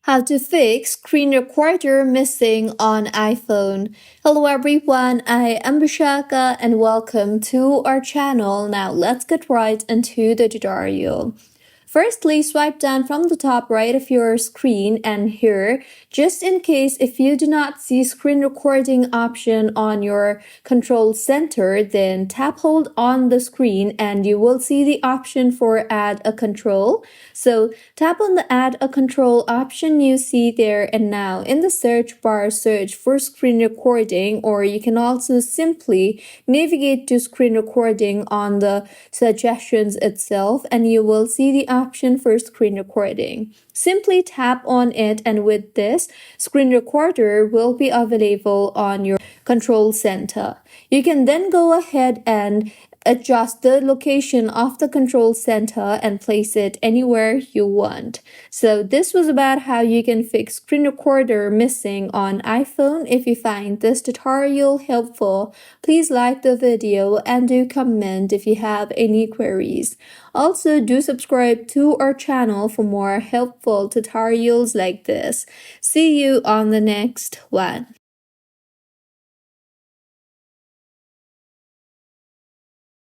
How to fix screen recorder missing on iPhone. Hello everyone, I am Bishaka and welcome to our channel. Now let's get right into the tutorial. Firstly, swipe down from the top right of your screen and here, just in case if you do not see screen recording option on your control center, then tap hold on the screen and you will see the option for add a control. So tap on the add a control option you see there, and now in the search bar search for screen recording, or you can also simply navigate to screen recording on the suggestions itself and you will see the option for screen recording. Simply tap on it and with this, screen recorder will be available on your control center. You can then go ahead and adjust the location of the control center and place it anywhere you want. So this was about how you can fix screen recorder missing on iPhone. If you find this tutorial helpful, please like the video and do comment if you have any queries. Also, do subscribe to our channel for more helpful tutorials like this. See you on the next one.